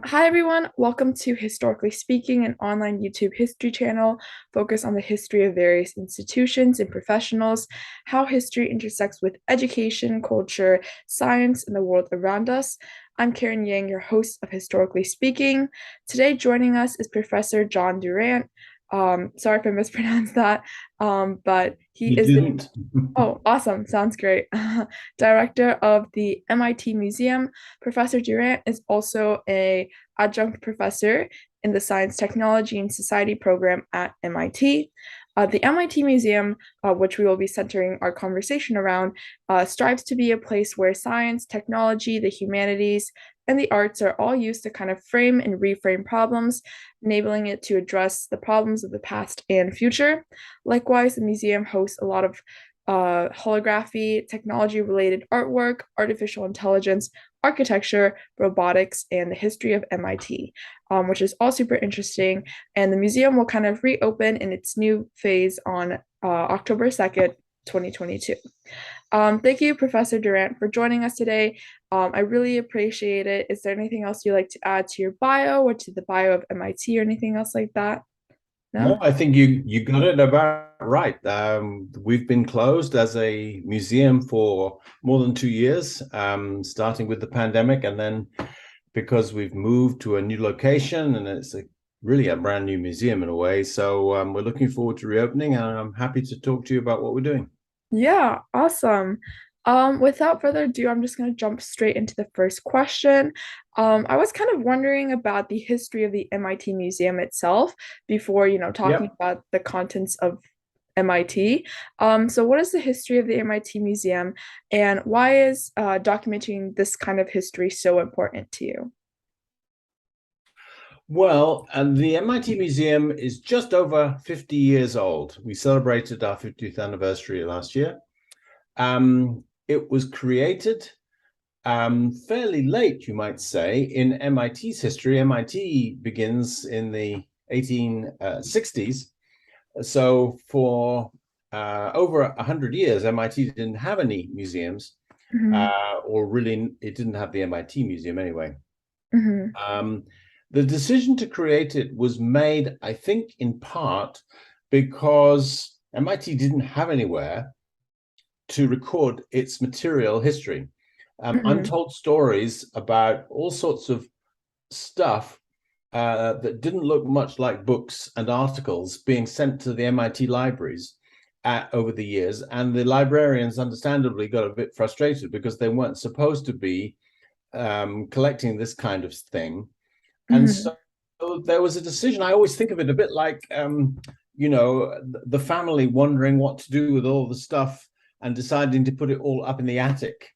Hi everyone, welcome to Historically Speaking, an online YouTube history channel focused on the history of various institutions and professionals, how history intersects with education, culture, science, and the world around us. I'm Karen Yang, your host of Historically Speaking. Today joining us is Professor John Durant. Sorry if I mispronounced that, but he You is the didn't. Oh, awesome. Sounds great. Director of the MIT Museum. Professor Durant is also a adjunct professor in the Science, Technology, and Society program at MIT. The MIT Museum, which we will be centering our conversation around, strives to be a place where science, technology, the humanities, and the arts are all used to kind of frame and reframe problems, enabling it to address the problems of the past and future. Likewise, the museum hosts a lot of holography, technology related artwork, artificial intelligence, architecture, robotics, and the history of MIT, which is all super interesting. And the museum will kind of reopen in its new phase on October 2nd, 2022. Thank you, Professor Durant, for joining us today. I really appreciate it. Is there anything else you'd like to add to your bio or to the bio of MIT or anything else like that? No, No? I think you got it about right. We've been closed as a museum for more than 2 years, starting with the pandemic, and then because we've moved to a new location, and it's really a brand new museum in a way. So we're looking forward to reopening, and I'm happy to talk to you about what we're doing. Yeah, awesome. Without further ado, I'm just going to jump straight into the first question. I was kind of wondering about the history of the MIT Museum itself before, talking Yep. about the contents of MIT. So what is the history of the MIT Museum, and why is documenting this kind of history so important to you? Well, and the MIT Museum is just over 50 years old. We celebrated our 50th anniversary last year. It was created fairly late, you might say, in MIT's history. MIT begins in the 1860s. So for over 100 years, MIT didn't have any museums, Hmm. or really, it didn't have the MIT Museum anyway. Hmm. Um, the decision to create it was made, I think, in part because MIT didn't have anywhere to record its material history. Hmm. Untold stories about all sorts of stuff that didn't look much like books and articles being sent to the MIT libraries over the years. And the librarians, understandably, got a bit frustrated because they weren't supposed to be collecting this kind of thing. And Hmm. so there was a decision. I always think of it a bit like, the family wondering what to do with all the stuff and deciding to put it all up in the attic.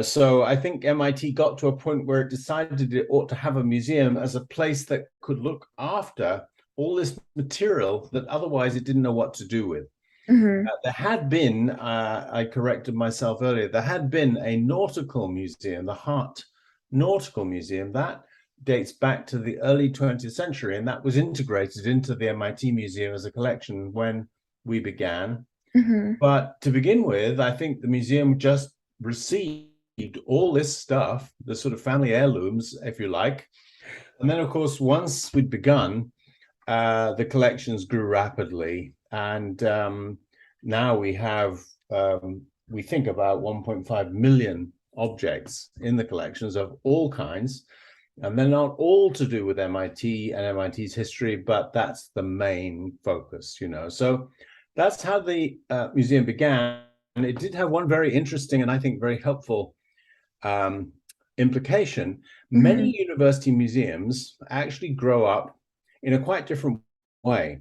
So I think MIT got to a point where it decided it ought to have a museum as a place that could look after all this material that otherwise it didn't know what to do with. Hmm. There had been, I corrected myself earlier, there had been a nautical museum, the Hart Nautical Museum, that dates back to the early 20th century, and that was integrated into the MIT Museum as a collection when we began. Hmm. But to begin with, I think the museum just received all this stuff, the sort of family heirlooms, if you like. And then, of course, once we'd begun, the collections grew rapidly. And now we think about 1.5 million objects in the collections of all kinds. And they're not all to do with MIT and MIT's history, but that's the main focus. So that's how the museum began. And it did have one very interesting and I think very helpful um, implication. Hmm. Many university museums actually grow up in a quite different way.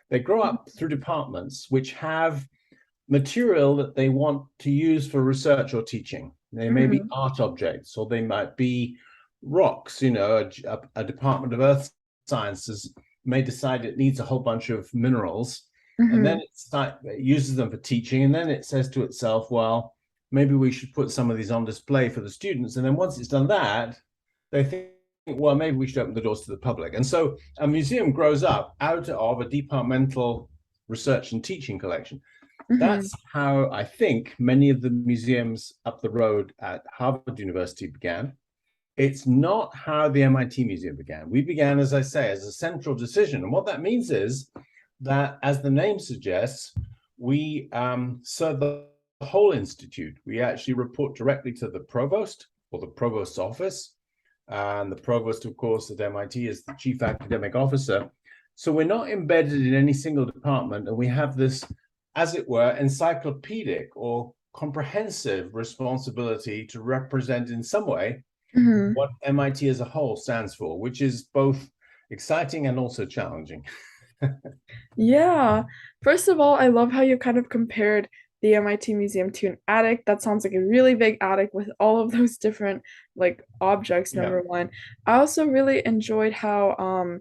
They grow up through departments which have material that they want to use for research or teaching. They may be Hmm. art objects, or they might be rocks. A department of earth sciences may decide it needs a whole bunch of minerals, and then Hmm. it uses them for teaching, and then it says to itself, well, maybe we should put some of these on display for the students. And then once it's done that, they think, well, maybe we should open the doors to the public. And so a museum grows up out of a departmental research and teaching collection. Hmm. That's how I think many of the museums up the road at Harvard University began. it's not how the MIT Museum began. We began, as I say, as a central decision. And what that means is that, as the name suggests, we serve the whole institute. We actually report directly to the provost or the provost's office. And the provost, of course, at MIT is the chief academic officer. So we're not embedded in any single department, and we have this, as it were, encyclopedic or comprehensive responsibility to represent in some way Mhm. what MIT as a whole stands for, which is both exciting and also challenging. Yeah. First of all, I love how you kind of compared the MIT Museum to an attic. That sounds like a really big attic with all of those different like objects, Yeah. number one. I also really enjoyed how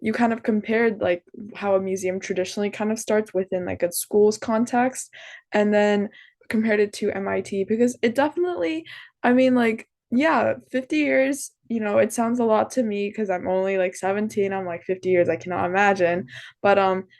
you kind of compared like how a museum traditionally kind of starts within like a school's context and then compared it to MIT because it definitely, I mean like yeah, 50 years, it sounds a lot to me because I'm only like 17. I'm like 50 years, I cannot imagine. But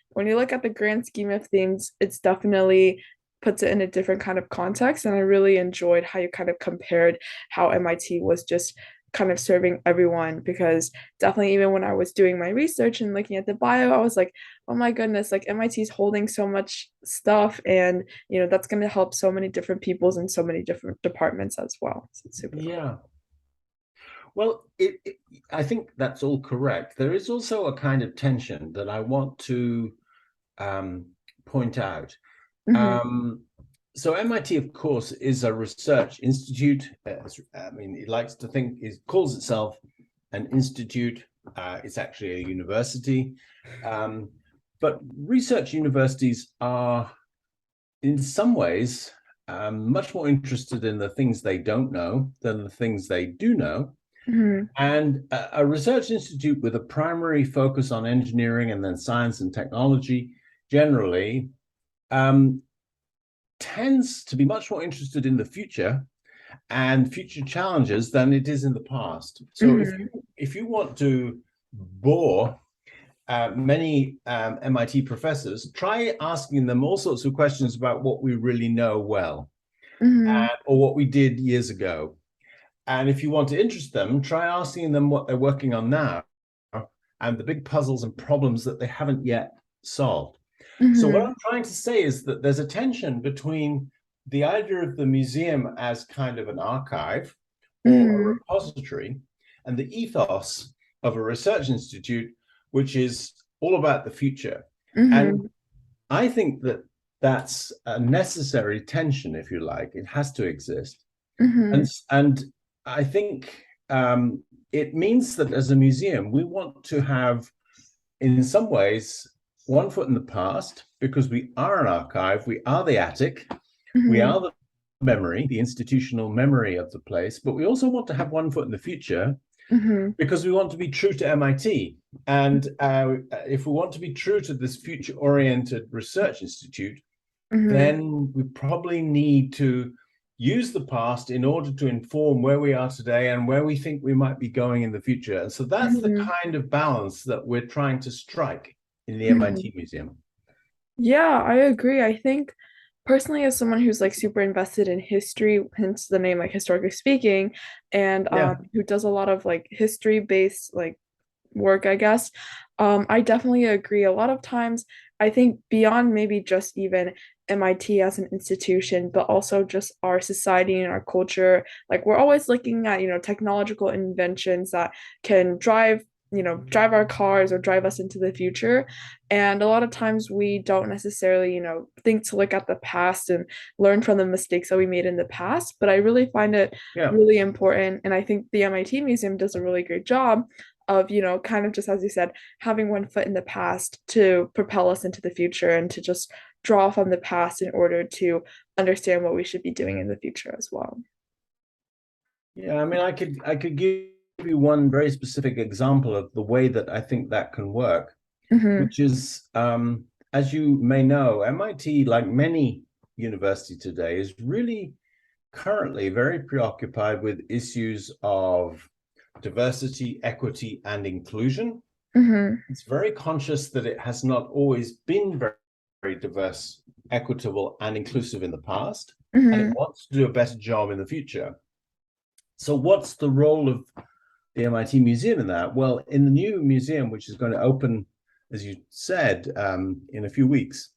when you look at the grand scheme of things, it's definitely puts it in a different kind of context. And I really enjoyed how you kind of compared how MIT was just kind of serving everyone because definitely even when I was doing my research and looking at the bio, I was like, oh my goodness, like MIT is holding so much stuff and that's going to help so many different peoples in so many different departments as well. So it's super cool. Yeah. Well, I think that's all correct. There is also a kind of tension that I want to um, point out. Hmm. Um, so MIT, of course, is a research institute. I mean, it likes to think it calls itself an institute. It's actually a university. Um, but research universities are, in some ways, much more interested in the things they don't know than the things they do know. Hmm. And a research institute with a primary focus on engineering and then science and technology generally um, tends to be much more interested in the future and future challenges than it is in the past. So Hmm. if you want to bore many MIT professors, try asking them all sorts of questions about what we really know well Hmm. or what we did years ago. And if you want to interest them, try asking them what they're working on now and the big puzzles and problems that they haven't yet solved. So, what Hmm. I'm trying to say is that there's a tension between the idea of the museum as kind of an archive or a Hmm. repository and the ethos of a research institute, which is all about the future. And Hmm. I think that that's a necessary tension, if you like. It has to exist. And, Hmm. and I think it means that as a museum, we want to have, in some ways, one foot in the past because we are an archive, we are the attic, we Hmm. are the memory, the institutional memory of the place, but we also want to have one foot in the future Hmm. because we want to be true to MIT. And if we want to be true to this future oriented research institute, Hmm. then we probably need to use the past in order to inform where we are today and where we think we might be going in the future. And so that's the Hmm. kind of balance that we're trying to strike in the Hmm. MIT Museum. Yeah, I agree. I think personally, as someone who's like super invested in history, hence the name, like historically speaking, and Yeah, who does a lot of like history-based like work, I guess. I definitely agree. A lot of times, I think beyond maybe just even MIT as an institution, but also just our society and our culture, like we're always looking at, technological inventions that can drive our cars or drive us into the future. And a lot of times we don't necessarily, think to look at the past and learn from the mistakes that we made in the past. But I really find it yeah. really important. And I think the MIT Museum does a really great job of kind of just as you said having one foot in the past to propel us into the future and to just draw from the past in order to understand what we should be doing in the future as well. Yeah, I mean, I could give you one very specific example of the way that I think that can work, Hmm. which is, as you may know, MIT, like many university today, is really currently very preoccupied with issues of diversity, equity, and inclusion. Hmm. It's very conscious that it has not always been very, very diverse, equitable, and inclusive in the past, and it Hmm. wants to do a better job in the future. So what's the role of the MIT Museum in that? Well, in the new museum, which is going to open, as you said, in a few weeks,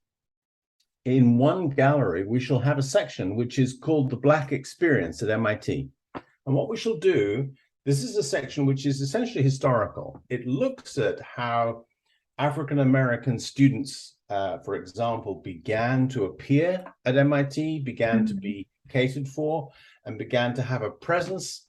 in one gallery, we shall have a section which is called the Black Experience at MIT. And what we shall do, this is a section which is essentially historical. It looks at how African American students, for example, began to appear at MIT, began to Mhm. be catered for, and began to have a presence.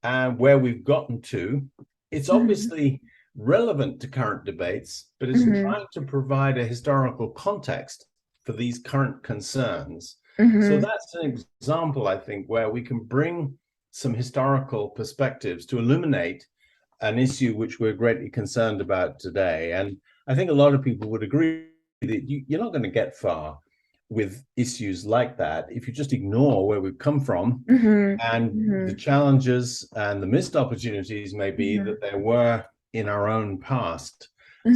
And where we've gotten to, it's Mhm. obviously relevant to current debates, but it's Mhm. trying to provide a historical context for these current concerns. So Mhm. that's an example, I think, where we can bring some historical perspectives to illuminate an issue which we're greatly concerned about today. And I think a lot of people would agree that you're not going to get far with issues like that if you just ignore where we've come from Mhm. and the Mhm. challenges and the missed opportunities may be Mhm. that there were in our own past.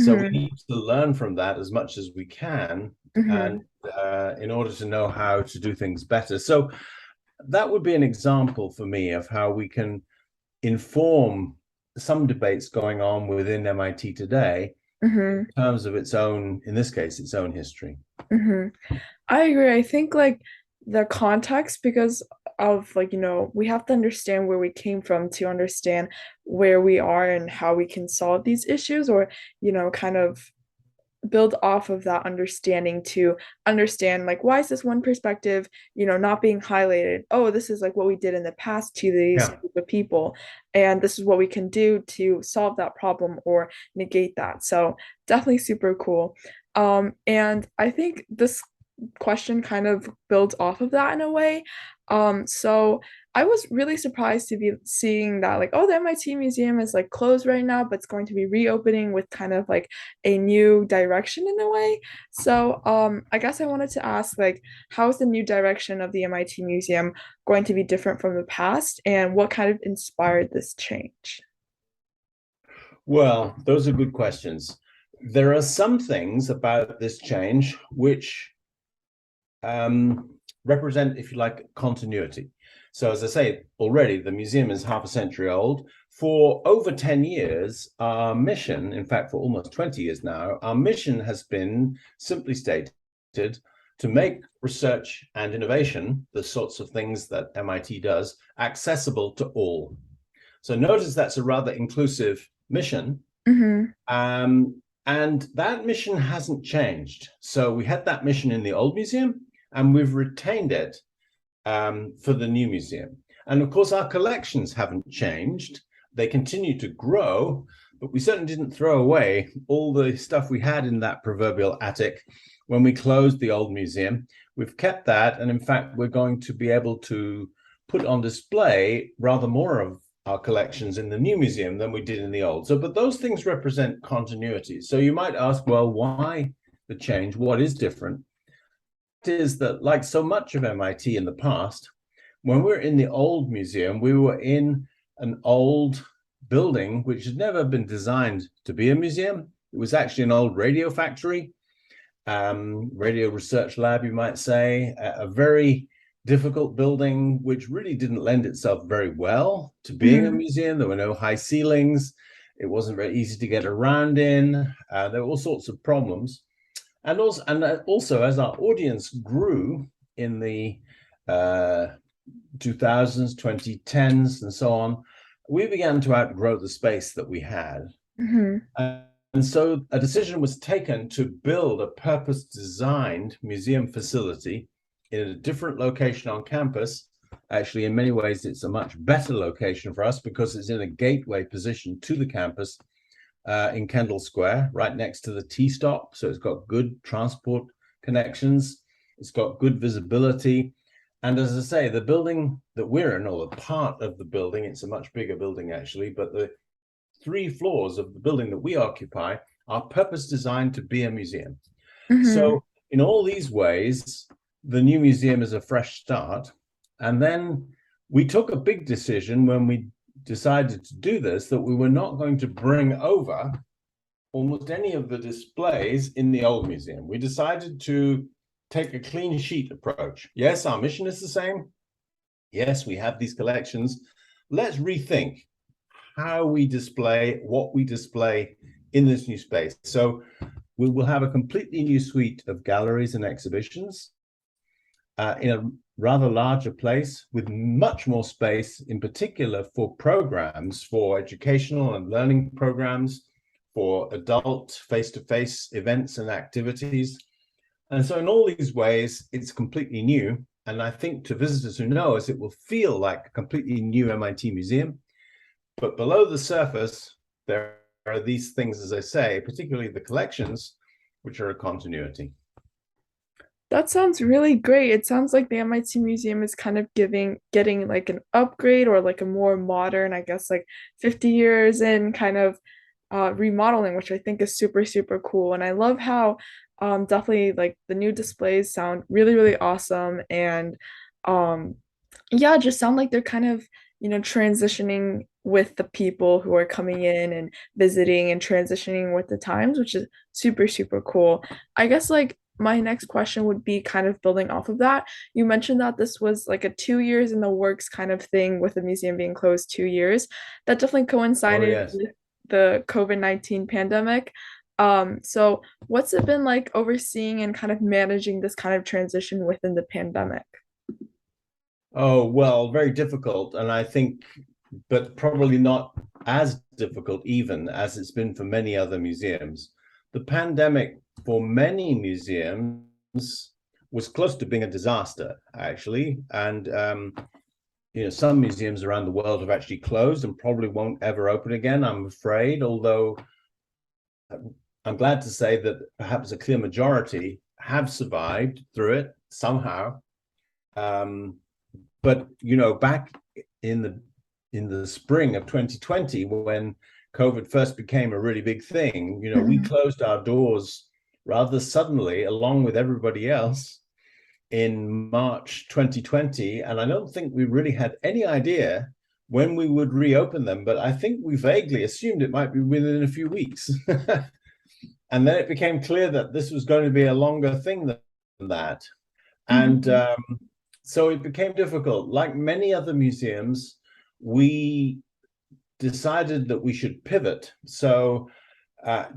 So we Mhm. need to learn from that as much as we can, and Mhm. in order to know how to do things better. So that would be an example for me of how we can inform some debates going on within MIT today Mhm. in terms of its own, in this case, its own history. Mhm. I agree. I think like the context, because of like, we have to understand where we came from to understand where we are and how we can solve these issues, or, kind of build off of that understanding to understand like why is this one perspective, not being highlighted. Oh, this is like what we did in the past to these Yeah. group of people, and this is what we can do to solve that problem or negate that. So definitely super cool. And I think this question kind of builds off of that in a way. So I was really surprised to be seeing that like, oh, the MIT Museum is like closed right now, but it's going to be reopening with kind of like a new direction in a way. So I guess I wanted to ask like, how is the new direction of the MIT Museum going to be different from the past, and what kind of inspired this change? Well, those are good questions. There are some things about this change which represent, if you like, continuity. So, as I say already, the museum is half a century old. For over 10 years, our mission, in fact, for almost 20 years now, our mission has been simply stated to make research and innovation, the sorts of things that MIT does, accessible to all. So, notice that's a rather inclusive mission. Mm-hmm. And that mission hasn't changed. So we had that mission in the old museum, and we've retained it for the new museum. And of course, our collections haven't changed. They continue to grow, but we certainly didn't throw away all the stuff we had in that proverbial attic when we closed the old museum. We've kept that. And in fact, we're going to be able to put on display rather more of our collections in the new museum than we did in the old. So, but those things represent continuity. So you might ask, well, why the change? What is different? It is that, like so much of MIT in the past, when we were in the old museum, we were in an old building which had never been designed to be a museum. It was actually an old radio factory, radio research lab, you might say, a very difficult building which really didn't lend itself very well to being a Mm-hmm. museum. There were no high ceilings. It wasn't very easy to get around in. There were all sorts of problems. And also, as our audience grew in the uh, 2000s, 2010s, and so on, we began to outgrow the space that we had. Mm-hmm. And so a decision was taken to build a purpose designed museum facility in a different location on campus. Actually, in many ways, it's a much better location for us because it's in a gateway position to the campus in Kendall Square, right next to the T stop. So it's got good transport connections, it's got good visibility. And as I say, the building that we're in, or the part of the building, it's a much bigger building actually, but the 3 floors of the building that we occupy are purpose designed to be a museum. Mm-hmm. So, in all these ways, the new museum is a fresh start. And then we took a big decision when we decided to do this that we were not going to bring over almost any of the displays in the old museum. We decided to take a clean sheet approach. Yes, our mission is the same. Yes, we have these collections, let's rethink how we display what we display in this new space. So we will have a completely new suite of galleries and exhibitions in a rather larger place with much more space, in particular for programs, for educational and learning programs, for adult face-to-face events and activities. And so in all these ways, it's completely new. And I think to visitors who know us, it will feel like a completely new MIT museum. But below the surface, there are these things, as I say, particularly the collections, which are a continuity. That sounds really great. It sounds like the MIT Museum is kind of getting like an upgrade or like a more modern, I guess like 50 years in kind of remodeling, which I think is super, super cool. And I love how definitely like the new displays sound really, really awesome. And um yeah, just sound like they're kind of, transitioning with the people who are coming in and visiting and transitioning with the times, which is super, super cool. I guess like my next question would be kind of building off of that. You mentioned that this was like a 2 years in the works kind of thing with the museum being closed 2 years. That definitely Oh, coincided yes. with the COVID-19 pandemic. So what's it been like overseeing and kind of managing this kind of transition within the pandemic? Oh, well, very difficult. And I think, but probably not as difficult even as it's been for many other museums. The pandemic for many museums was close to being a disaster, actually. And, some museums around the world have actually closed and probably won't ever open again, I'm afraid. Although I'm glad to say that perhaps a clear majority have survived through it somehow. Um, but back in the spring of 2020, when COVID first became a really big thing, we Mhm. closed our doors rather suddenly, along with everybody else, in March 2020. And I don't think we really had any idea when we would reopen them, but I think we vaguely assumed it might be within a few weeks. And then it became clear that this was going to be a longer thing than that. And Mhm. so it became difficult. Like many other museums, we decided that we should pivot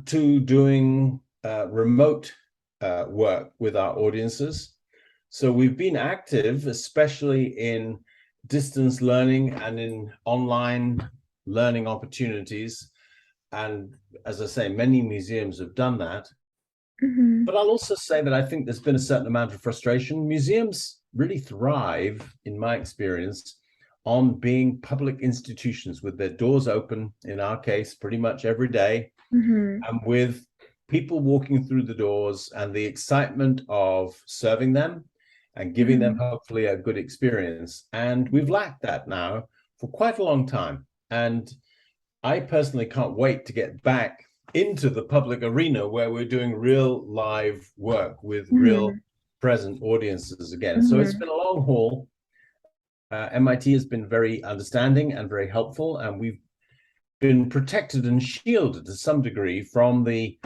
to doing remote work with our audiences. So we've been active, especially in distance learning and in online learning opportunities. And as I say, many museums have done that. Mhm. But I'll also say that I think there's been a certain amount of frustration. Museums really thrive, in my experience, on being public institutions with their doors open, in our case, pretty much every day, Mhm. and with people walking through the doors and the excitement of serving them and giving them Mhm. hopefully a good experience. And we've lacked that now for quite a long time. And I personally can't wait to get back into the public arena where we're doing real live work with real Mhm. present audiences again. So it's Mhm. been a long haul. MIT has been very understanding and very helpful, and we've been protected and shielded to some degree from the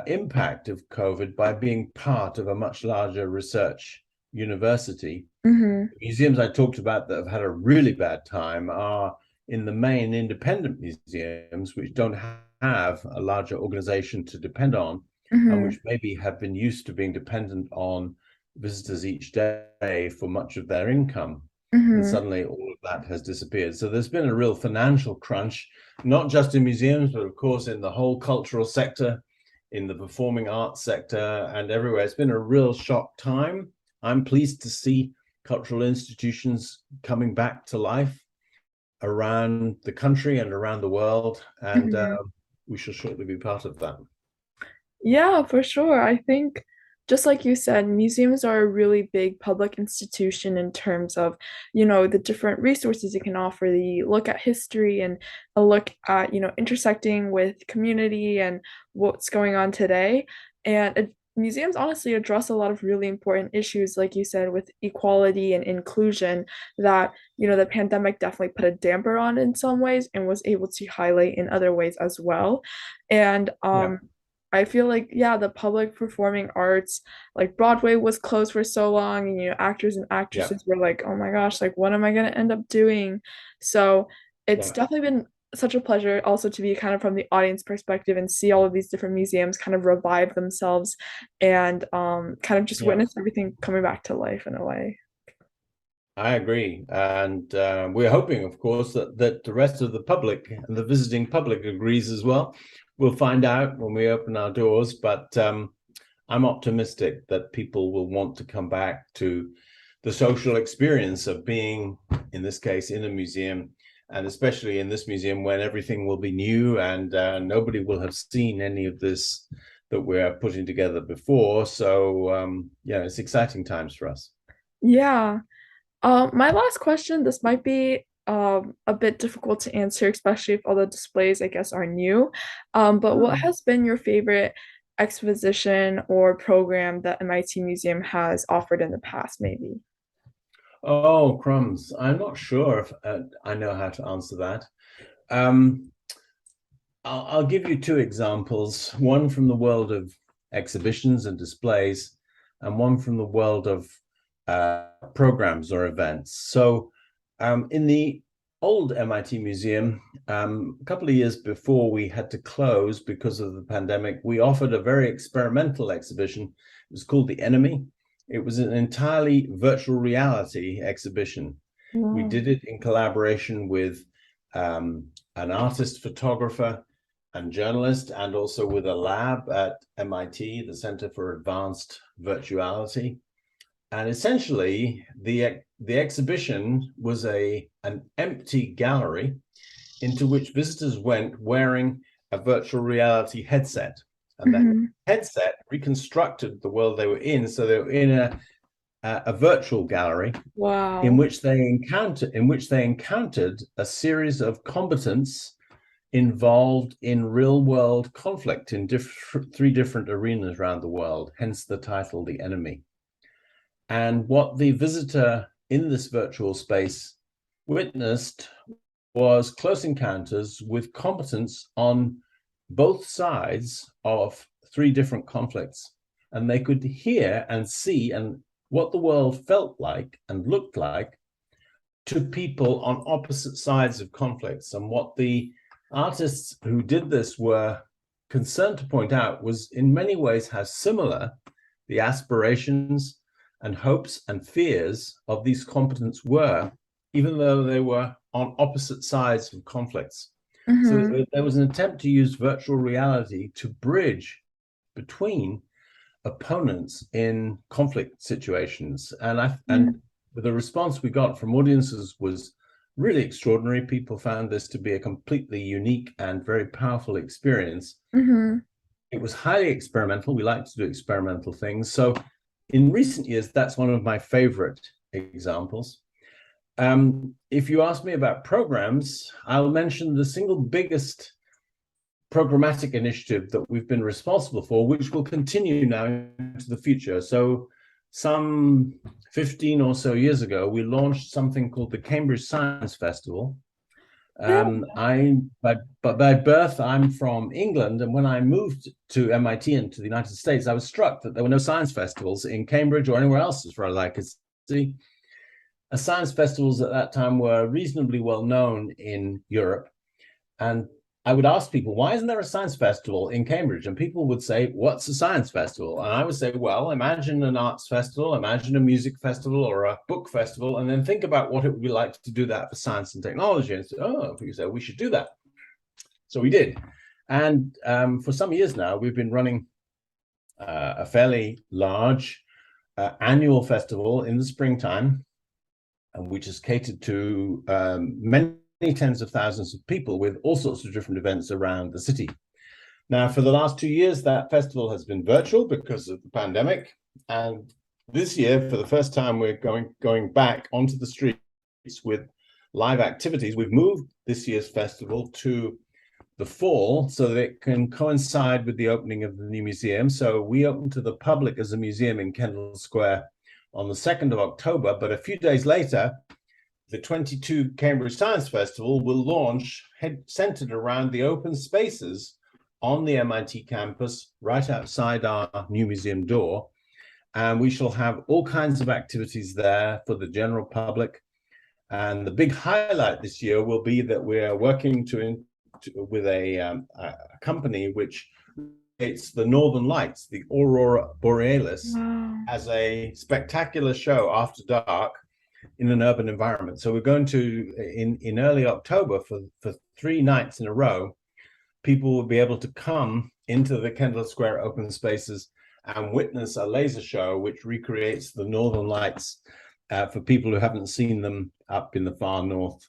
impact of COVID by being part of a much larger research university. Mhm. Museums I talked about that have had a really bad time are in the main independent museums, which don't have a larger organization to depend on, and Mhm. which maybe have been used to being dependent on visitors each day for much of their income. And Mhm. suddenly all of that has disappeared. So there's been a real financial crunch, not just in museums, but of course in the whole cultural sector, in the performing arts sector, and everywhere. It's been a real shock time. I'm pleased to see cultural institutions coming back to life around the country and around the world, and Mhm. we shall shortly be part of that. Yeah, for sure. I think just like you said, museums are a really big public institution in terms of, the different resources it can offer, the look at history and a look at, intersecting with community and what's going on today. And museums honestly address a lot of really important issues, like you said, with equality and inclusion that, the pandemic definitely put a damper on in some ways and was able to highlight in other ways as well. And Yeah. I feel like, yeah, the public performing arts, like Broadway was closed for so long, and actors and Yeah, actresses were like, oh my gosh, like what am I gonna end up doing? So it's yeah. definitely been such a pleasure also to be kind of from the audience perspective and see all of these different museums kind of revive themselves and kind of just Yeah, witness everything coming back to life in a way. I agree. And we're hoping, of course, that the rest of the public and the visiting public agrees as well. We'll find out when we open our doors, but I'm optimistic that people will want to come back to the social experience of being, in this case, in a museum, and especially in this museum when everything will be new and nobody will have seen any of this that we're putting together before. So, yeah, it's exciting times for us. Yeah. My last question, this might be a bit difficult to answer, especially if all the displays, I guess, are new. But what Hmm. has been your favorite exposition or program that MIT Museum has offered in the past, maybe? Oh, crumbs. I'm not sure if I know how to answer that. Um, I'll give you two examples, one from the world of exhibitions and displays, and one from the world of programs or events. So, in the old MIT Museum, a couple of years before we had to close because of the pandemic, we offered a very experimental exhibition. It was called The Enemy. It was an entirely virtual reality exhibition. We Wow. did it in collaboration with an artist photographer and journalist, and also with a lab at MIT, the Center for Advanced Virtuality. And essentially, the exhibition was an empty gallery into which visitors went wearing a virtual reality headset. And that Hmm. headset reconstructed the world they were in. So they were in a virtual gallery Wow. in which they encountered a series of combatants involved in real world conflict in three different arenas around the world, hence the title The Enemy. And what the visitor in this virtual space witnessed was close encounters with combatants on both sides of three different conflicts. And they could hear and see and what the world felt like and looked like to people on opposite sides of conflicts. And what the artists who did this were concerned to point out was in many ways how similar the aspirations and hopes and fears of these combatants were, even though they were on opposite sides of conflicts. So Hmm. there was an attempt to use virtual reality to bridge between opponents in conflict situations. And the response we got from audiences was really extraordinary. People found this to be a completely unique and very powerful experience. Hmm. It was highly experimental. We like to do experimental things. So in recent years, that's one of my favorite examples. If you ask me about programs, I'll mention the single biggest programmatic initiative that we've been responsible for, which will continue now into the future. So some 15 or so years ago, we launched something called the Cambridge Science Festival. Yeah. By birth, I'm from England, and when I moved to MIT and to the United States, I was struck that there were no science festivals in Cambridge or anywhere else, as far as I could see. Science festivals at that time were reasonably well known in Europe, and I would ask people, why isn't there a science festival in Cambridge? And people would say, what's a science festival? And I would say, well, imagine an arts festival, imagine a music festival or a book festival, and then think about what it would be like to do that for science and technology. And say, oh, you say, we should do that. So we did. And for some years now, we've been running a fairly large annual festival in the springtime, and which is catered to many tens of thousands of people with all sorts of different events around the city. Now, for the last 2 years, that festival has been virtual because of the pandemic. And this year, for the first time, we're going back onto the streets with live activities. We've moved this year's festival to the fall so that it can coincide with the opening of the new museum. So we open to the public as a museum in Kendall Square on the 2nd of October, but a few days later, the 22 Cambridge Science Festival will launch centered around the open spaces on the MIT campus, right outside our new museum door. And we shall have all kinds of activities there for the general public. And the big highlight this year will be that we're working with a company which creates the Northern Lights, the Aurora Borealis, Wow. as a spectacular show after dark in an urban environment. So we're going to in early October for 3 nights in a row. People will be able to come into the Kendall Square open spaces and witness a laser show which recreates the Northern Lights for people who haven't seen them up in the far north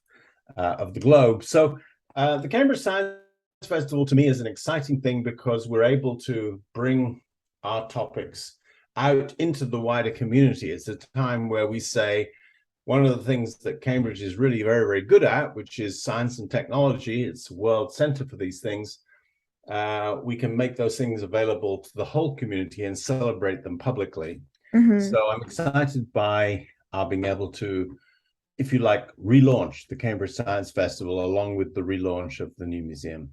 of the globe. So the Cambridge Science Festival to me is an exciting thing because we're able to bring our topics out into the wider community. It's a time where we say one of the things that Cambridge is really very, very good at, which is science and technology. It's a world center for these things. We can make those things available to the whole community and celebrate them publicly. Hmm. So I'm excited by our being able to, if you like, relaunch the Cambridge Science Festival along with the relaunch of the new museum.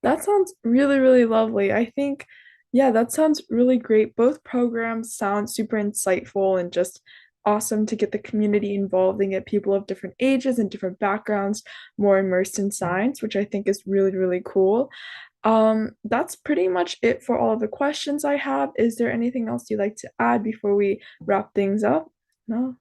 That sounds really, really lovely. I think, yeah, that sounds really great. Both programs sound super insightful and just awesome to get the community involved and get people of different ages and different backgrounds more immersed in science, which I think is really, really cool. That's pretty much it for all of the questions I have. Is there anything else you'd like to add before we wrap things up? No?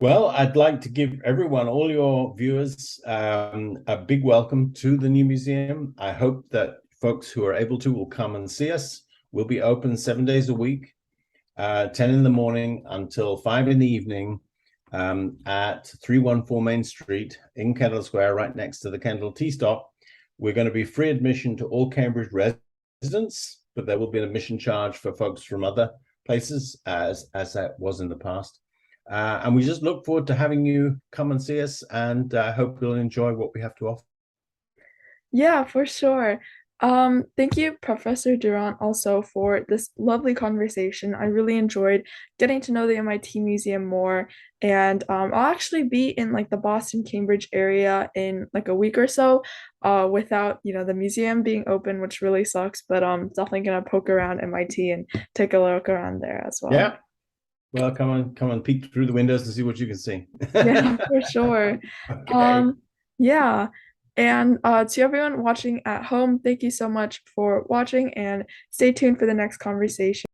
Well, I'd like to give everyone, all your viewers, a big welcome to the new museum. I hope that folks who are able to will come and see us. We'll be open 7 days a week, 10 in the morning until 5 in the evening at 314 Main Street in Kendall Square, right next to the Kendall Tea Stop. We're going to be free admission to all Cambridge residents, but there will be an admission charge for folks from other places, as that was in the past. And we just look forward to having you come and see us, and I hope you'll enjoy what we have to offer. Yeah, for sure. Thank you, Professor Durant, also for this lovely conversation. I really enjoyed getting to know the MIT Museum more, and I'll actually be in like the Boston, Cambridge area in like a week or so, without the museum being open, which really sucks. But definitely gonna poke around MIT and take a look around there as well. Yeah. Well, come on, peek through the windows and see what you can see. Yeah, for sure. Okay. Um, yeah. And to everyone watching at home, thank you so much for watching and stay tuned for the next conversation.